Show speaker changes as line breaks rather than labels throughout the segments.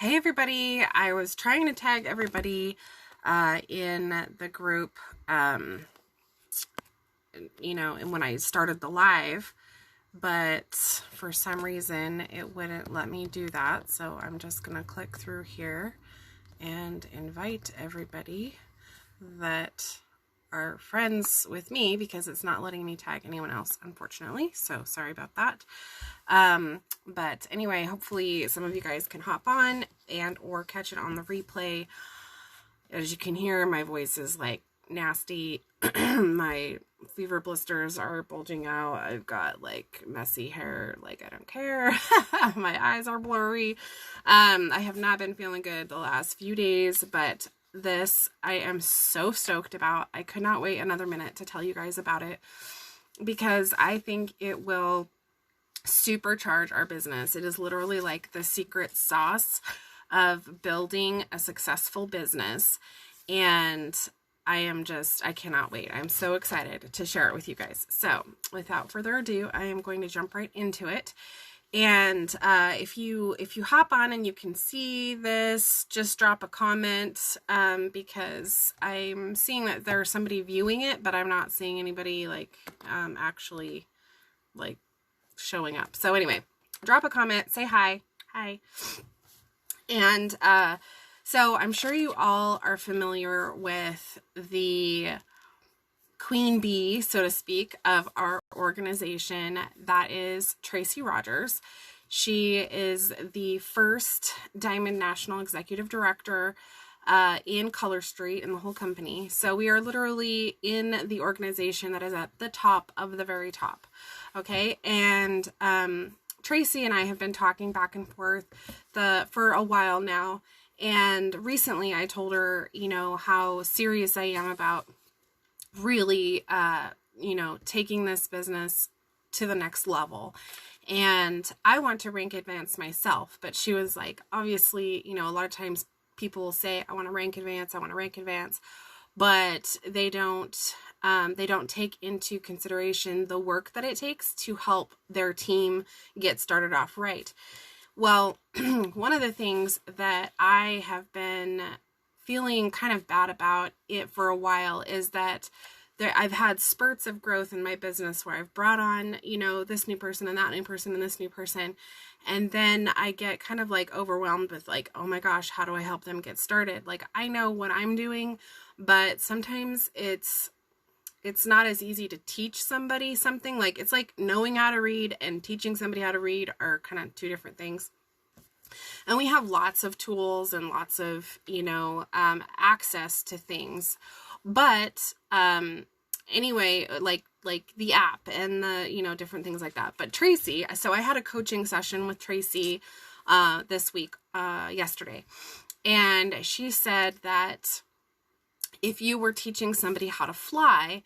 Hey everybody, I was trying to tag everybody in the group, and when I started the live, but for some reason it wouldn't let me do that. So I'm just going to click through here and invite everybody that are friends with me because it's not letting me tag anyone else, unfortunately. So sorry about that. But anyway, hopefully some of you guys can hop on and or catch it on the replay. As you can hear, my voice is like nasty. My fever blisters are bulging out. I've got like messy hair, like I don't care. My eyes are blurry. I have not been feeling good the last few days, but this I am so stoked about. I could not wait another minute to tell you guys about it because I think it will supercharge our business. It is literally like the secret sauce of building a successful business. And I cannot wait. I'm so excited to share it with you guys. So without further ado, I am going to jump right into it. And if you hop on and you can see this, just drop a comment because I'm seeing that there's somebody viewing it, but I'm not seeing anybody like actually like showing up. So anyway, drop a comment, say hi. And so I'm sure you all are familiar with the queen bee, so to speak, of our organization. That is Tracy Rogers. She is the first Diamond National Executive Director in Color Street in the whole company. So we are literally in the organization that is at the top of the very top. Okay. And Tracy and I have been talking back and forth for a while now. And recently I told her, how serious I am about really, taking this business to the next level. And I want to rank advance myself, but she was like, obviously, a lot of times people will say, I want to rank advance, but they don't take into consideration the work that it takes to help their team get started off right. Well, one of the things that I have been feeling kind of bad about it for a while is that I've had spurts of growth in my business where I've brought on, this new person and that new person and this new person. And then I get kind of like overwhelmed with like, oh my gosh, how do I help them get started? Like I know what I'm doing, but sometimes it's not as easy to teach somebody something. Like it's like knowing how to read and teaching somebody how to read are kind of two different things. And we have lots of tools and lots of, access to things. But anyway, like the app and the, different things like that. But Tracy, so I had a coaching session with Tracy this week, yesterday. And she said that if you were teaching somebody how to fly,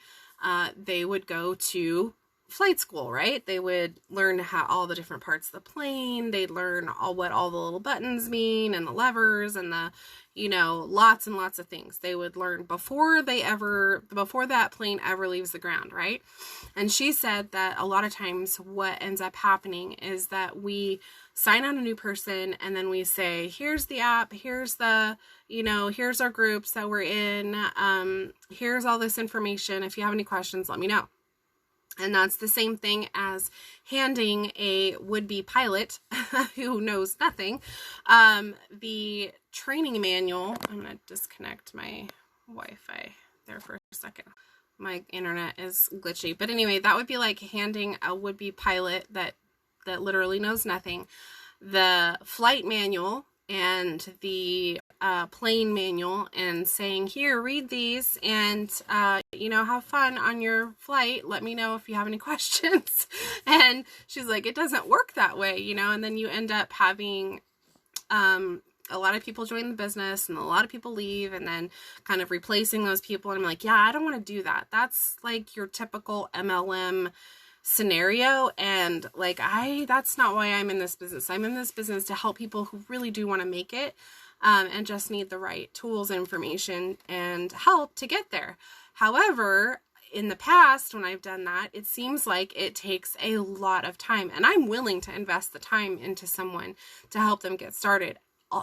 they would go to flight school, right? They would learn how all the different parts of the plane. They'd learn what all the little buttons mean and the levers and the, lots and lots of things they would learn before that plane ever leaves the ground, right? And she said that a lot of times what ends up happening is that we sign on a new person and then we say, here's the app, here's the, here's our groups that we're in, here's all this information. If you have any questions, let me know. And that's the same thing as handing a would-be pilot who knows nothing, the training manual. I'm going to disconnect my Wi-Fi there for a second. My internet is glitchy. But anyway, that would be like handing a would-be pilot that literally knows nothing the flight manual and the plane manual and saying, here, read these and, have fun on your flight. Let me know if you have any questions. And she's like, it doesn't work that way, and then you end up having a lot of people join the business and a lot of people leave and then kind of replacing those people. And I'm like, yeah, I don't want to do that. That's like your typical MLM scenario. And like, that's not why I'm in this business. I'm in this business to help people who really do want to make it, and just need the right tools, information, and help to get there. However, in the past, when I've done that, it seems like it takes a lot of time, and I'm willing to invest the time into someone to help them get started.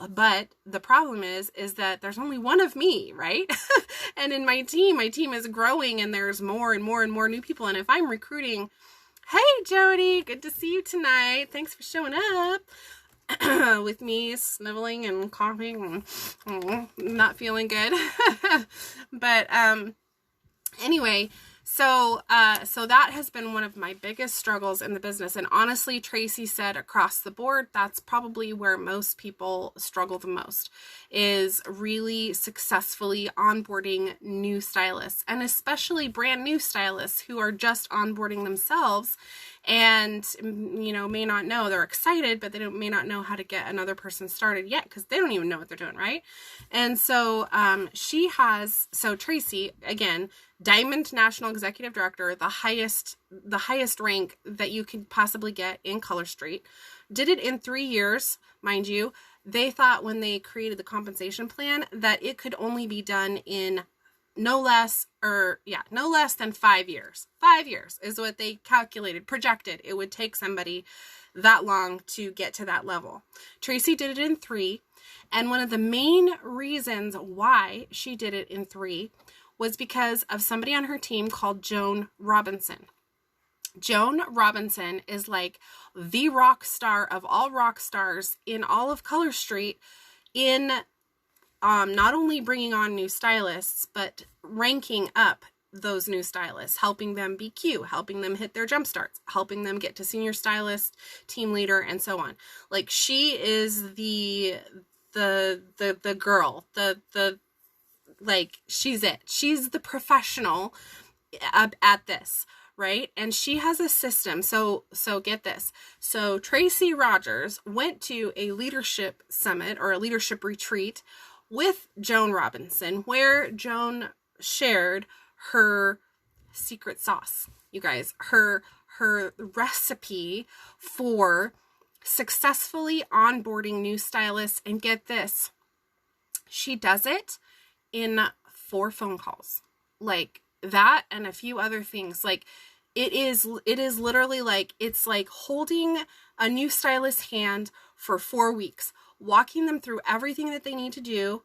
But the problem is that there's only one of me, right? And in my team is growing, and there's more and more and more new people. And if I'm recruiting, hey, Jody, good to see you tonight. Thanks for showing up. With me sniveling and coughing and not feeling good. But anyway, so that has been one of my biggest struggles in the business. And honestly, Tracy said across the board, that's probably where most people struggle the most, is really successfully onboarding new stylists, and especially brand new stylists who are just onboarding themselves and, you know, may not know. They're excited, but they may not know how to get another person started yet, because they don't even know what they're doing, right? And so Tracy, again, Diamond National Executive Director, the highest rank that you could possibly get in Color Street, did it in 3 years, mind you. They thought when they created the compensation plan that it could only be done in no less than 5 years. 5 years is what they calculated, projected it would take somebody that long to get to that level. Tracy did it in 3. And one of the main reasons why she did it in 3 was because of somebody on her team called Joan Robinson. Joan Robinson is like the rock star of all rock stars in all of Color Street, in not only bringing on new stylists, but ranking up those new stylists, helping them BQ, helping them hit their jump starts, helping them get to senior stylist, team leader, and so on. Like, she is the girl, like, she's it. She's the professional at this, right? And she has a system. So get this. So Tracy Rogers went to a leadership summit or a leadership retreat with Joan Robinson, where Joan shared her secret sauce, you guys, her recipe for successfully onboarding new stylists. And get this, she does it in 4 phone calls, like that, and a few other things. Like, it is literally like, it's like holding a new stylist's hand for 4 weeks, walking them through everything that they need to do,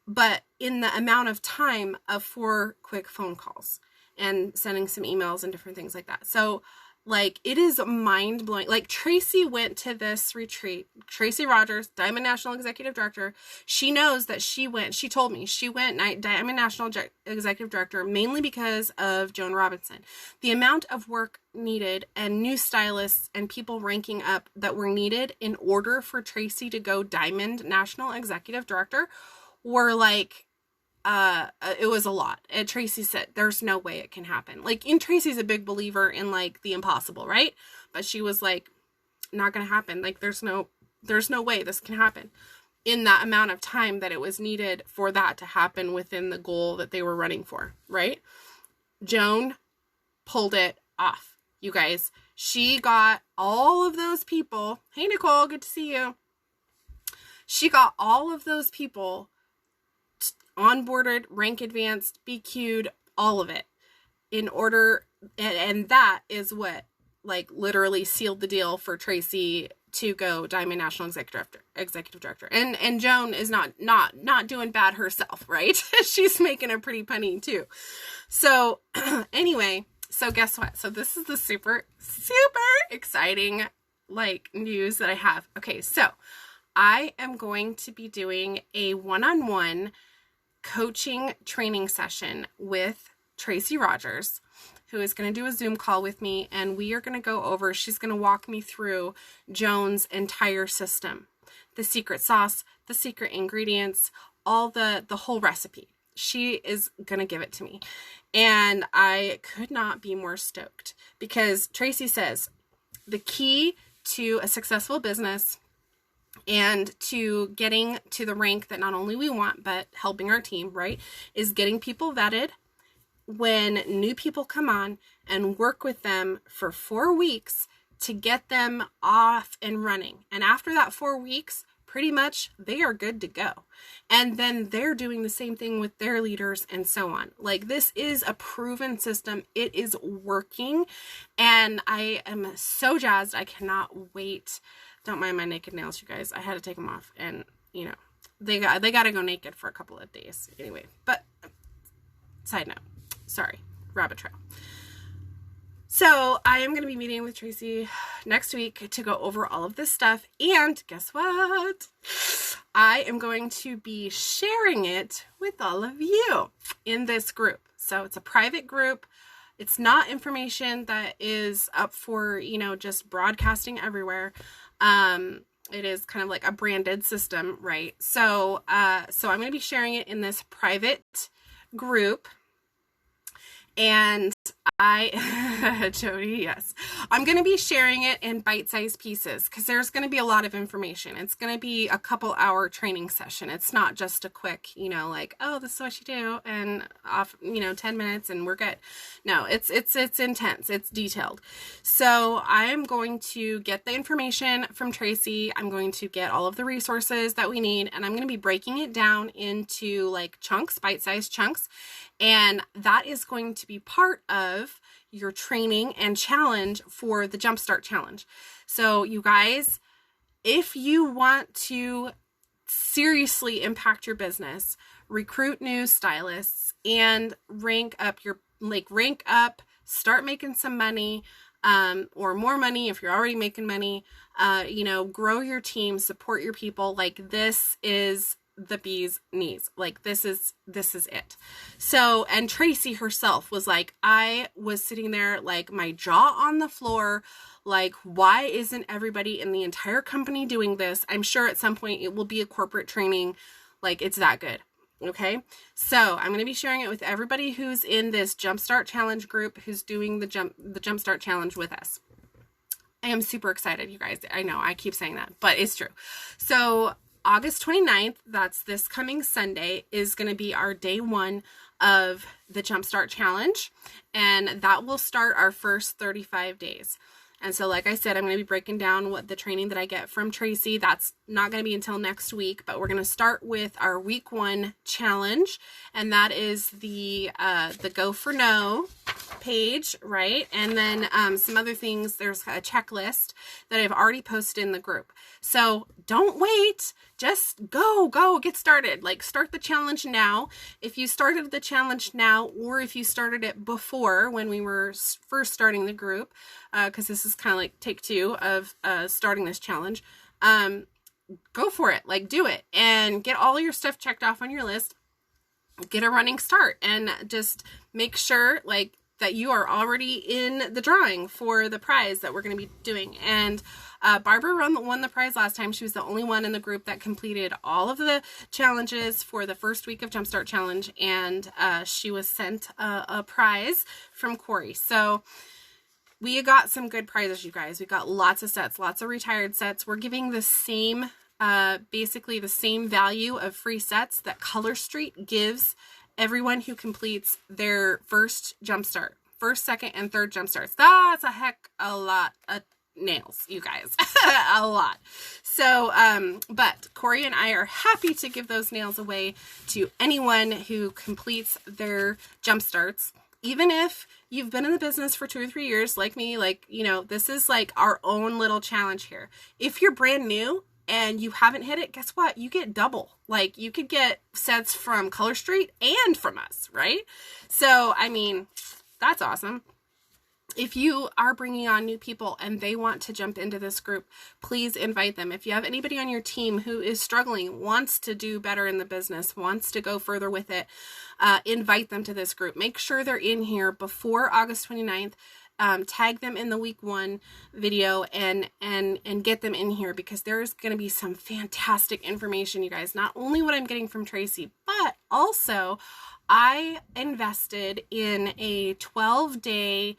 but in the amount of time of 4 quick phone calls and sending some emails and different things like that. So, like, it is mind-blowing. Like, Tracy went to this retreat. Tracy Rogers, Diamond National Executive Director, she knows that she told me she went Diamond National Executive Director mainly because of Joan Robinson. The amount of work needed and new stylists and people ranking up that were needed in order for Tracy to go Diamond National Executive Director were like, it was a lot. And Tracy said, there's no way it can happen. Like, and Tracy's a big believer in, like, the impossible, right? But she was like, not gonna happen. Like, there's no way this can happen in that amount of time that it was needed for that to happen within the goal that they were running for, right? Joan pulled it off, you guys. She got all of those people. Hey, Nicole, good to see you. She got all of those people onboarded, rank advanced, BQ'd, all of it in order. And that is what, like, literally sealed the deal for Tracy to go Diamond National Executive Director. And Joan is not doing bad herself, right? She's making a pretty penny too. So anyway, so guess what? So this is the super, super exciting, like, news that I have. Okay. So I am going to be doing a one-on-one coaching training session with Tracy Rogers, who is going to do a Zoom call with me, and we are going to go over, she's going to walk me through Joan's entire system, the secret sauce, the secret ingredients, all the whole recipe. She is going to give it to me. And I could not be more stoked, because Tracy says the key to a successful business and to getting to the rank that not only we want, but helping our team, right, is getting people vetted when new people come on and work with them for 4 weeks to get them off and running. And after that 4 weeks, pretty much they are good to go. And then they're doing the same thing with their leaders and so on. Like, this is a proven system. It is working. And I am so jazzed. I cannot wait. Don't mind my naked nails, you guys. I had to take them off. And you know, they got to go naked for a couple of days anyway. But side note, sorry, rabbit trail. So I am going to be meeting with Tracy next week to go over all of this stuff. And guess what? I am going to be sharing it with all of you in this group. So it's a private group. It's not information that is up for, you know, just broadcasting everywhere. It is kind of like a branded system, right? So I'm going to be sharing it in this private group. And Jody, yes, I'm going to be sharing it in bite-sized pieces because there's going to be a lot of information. It's going to be a couple-hour training session. It's not just a quick, you know, like, oh, this is what you do, and off, you know, 10 minutes and we're good. No, it's intense. It's detailed. So I am going to get the information from Tracy. I'm going to get all of the resources that we need, and I'm going to be breaking it down into like chunks, bite-sized chunks. And that is going to be part of your training and challenge for the Jumpstart Challenge. So you guys, if you want to seriously impact your business, recruit new stylists, and rank up, start making some money, or more money if you're already making money, you know, grow your team, support your people. Like, this is the bee's knees. Like, this is it. So, and Tracy herself was like, I was sitting there like my jaw on the floor, like, why isn't everybody in the entire company doing this? I'm sure at some point it will be a corporate training. Like, it's that good. Okay. So I'm going to be sharing it with everybody who's in this Jumpstart Challenge group, who's doing the Jumpstart Challenge with us. I am super excited, you guys. I know I keep saying that, but it's true. So August 29th, that's this coming Sunday, is going to be our day one of the Jumpstart Challenge, and that will start our first 35 days. And so, like I said, I'm going to be breaking down what the training that I get from Tracy. That's not going to be until next week, but we're going to start with our week 1 challenge, and that is the Go for No page, right? And then some other things. There's a checklist that I've already posted in the group. So don't wait. Just go, get started. Like, start the challenge now. If you started the challenge now, or if you started it before when we were first starting the group, because this is kind of like take 2 of starting this challenge, go for it. Like, do it and get all your stuff checked off on your list. Get a running start and just make sure like that you are already in the drawing for the prize that we're going to be doing. And Barbara won the prize last time. She was the only one in the group that completed all of the challenges for the first week of Jumpstart Challenge, and she was sent a prize from Corey. So we got some good prizes, you guys. We got lots of sets, lots of retired sets. We're giving the same, basically the same value of free sets that Color Street gives everyone who completes their first Jumpstart, first, second, and third Jumpstarts. That's a heck a lot of nails, you guys. A lot. So, but Corey and I are happy to give those nails away to anyone who completes their Jumpstarts. Even if you've been in the business for 2 or 3 years, like me, like, you know, this is like our own little challenge here. If you're brand new and you haven't hit it, guess what? You get double. Like, you could get sets from Color Street and from us, right? So, I mean, that's awesome. If you are bringing on new people and they want to jump into this group, please invite them. If you have anybody on your team who is struggling, wants to do better in the business, wants to go further with it, invite them to this group. Make sure they're in here before August 29th. Tag them in the week 1 video and get them in here, because there's going to be some fantastic information, you guys. Not only what I'm getting from Tracy, but also I invested in a 12-day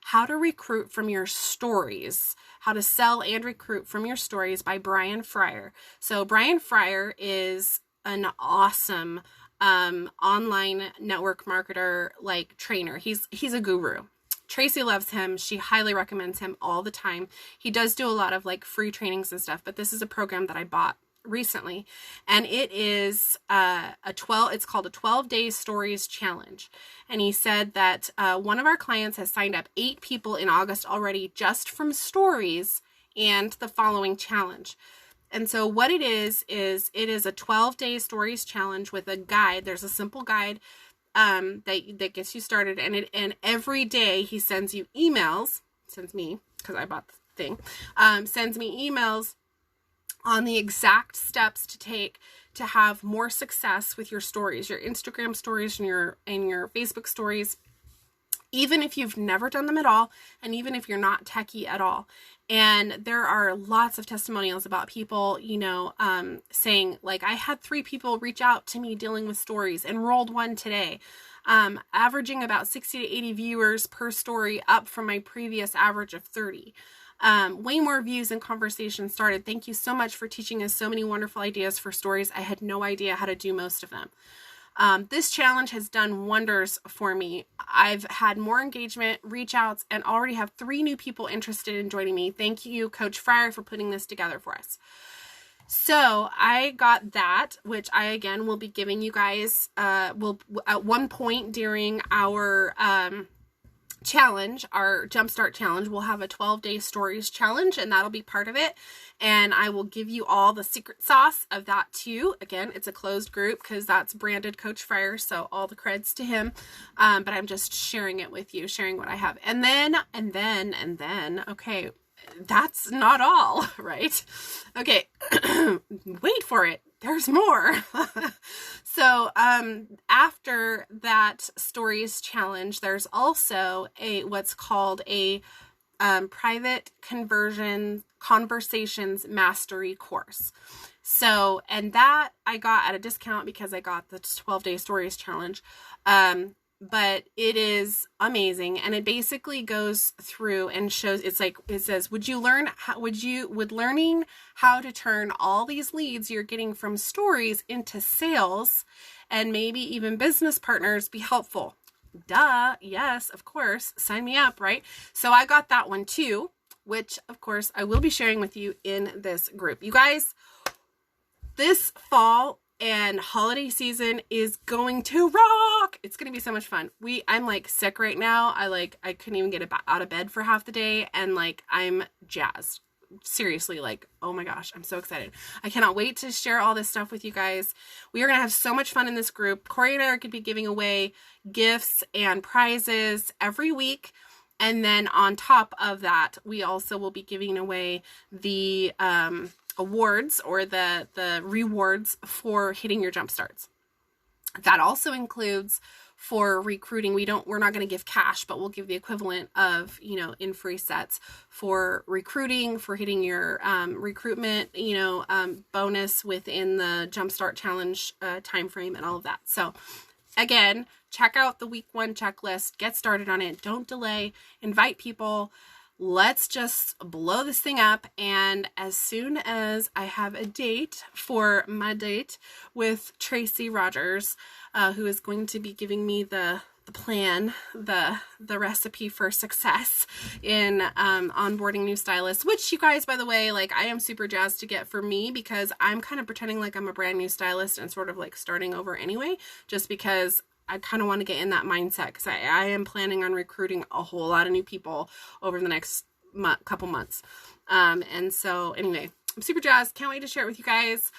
how to recruit from your stories, how to sell and recruit from your stories by Brian Fryer. So Brian Fryer is an awesome online network marketer, like trainer. He's a guru. Tracy loves him. She highly recommends him all the time. He does do a lot of like free trainings and stuff, but this is a program that I bought recently, and it is it's called a 12-day stories challenge. And he said that one of our clients has signed up 8 people in August already just from stories and the following challenge. And so what it is it is a 12-day stories challenge with a guide. There's a simple guide that gets you started, and every day he sends you emails, sends me, because I bought the thing, sends me emails on the exact steps to take to have more success with your stories, your Instagram stories and your Facebook stories, even if you've never done them at all, and even if you're not techie at all. And there are lots of testimonials about people, saying, like, I had 3 people reach out to me dealing with stories, enrolled one today, averaging about 60 to 80 viewers per story, up from my previous average of 30. Way more views and conversations started. Thank you so much for teaching us so many wonderful ideas for stories. I had no idea how to do most of them. This challenge has done wonders for me. I've had more engagement, reach outs, and already have 3 new people interested in joining me. Thank you, Coach Fryer, for putting this together for us. So I got that, which I, again, will be giving you guys, will at one point during our, challenge, our Jumpstart challenge, we'll have a 12-day stories challenge, and that'll be part of it. And I will give you all the secret sauce of that too. Again, it's a closed group because that's branded Coach Fryer, so all the creds to him. But I'm just sharing it with you, sharing what I have. And then, okay, that's not all, right? Okay, wait for it. There's more. So, after that stories challenge, there's also what's called a private conversations mastery course. So, and that I got at a discount because I got the 12-day stories challenge. But it is amazing, and it basically goes through and shows, it says, would learning how to turn all these leads you're getting from stories into sales and maybe even business partners be helpful? Duh. Yes, of course. Sign me up, right? So I got that one too, which of course I will be sharing with you in this group. You guys, this fall and holiday season is going to rock. It's going to be so much fun. I'm like sick right now. I couldn't even get out of bed for half the day, and like I'm jazzed. Seriously, like, oh my gosh, I'm so excited. I cannot wait to share all this stuff with you guys. We are going to have so much fun in this group. Corey and I are going to be giving away gifts and prizes every week. And then on top of that, we also will be giving away the awards, or the rewards for hitting your jump starts. That also includes for recruiting. We're not going to give cash, but we'll give the equivalent of, in free sets for recruiting, for hitting your recruitment, bonus within the Jumpstart Challenge time frame and all of that. So again, check out the week 1 checklist, get started on it. Don't delay, invite people. Let's just blow this thing up. And as soon as I have a date for my date with Tracy Rogers, who is going to be giving me the plan, the recipe for success in onboarding new stylists, which, you guys, by the way, like, I am super jazzed to get for me, because I'm kind of pretending like I'm a brand new stylist and sort of like starting over anyway, just because I kind of want to get in that mindset, because I am planning on recruiting a whole lot of new people over the next couple months. And so anyway, I'm super jazzed. Can't wait to share it with you guys.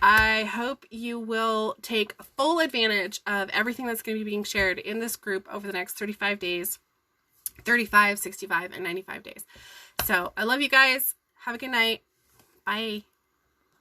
I hope you will take full advantage of everything that's going to be being shared in this group over the next 35 days, 35, 65, and 95 days. So I love you guys. Have a good night. Bye.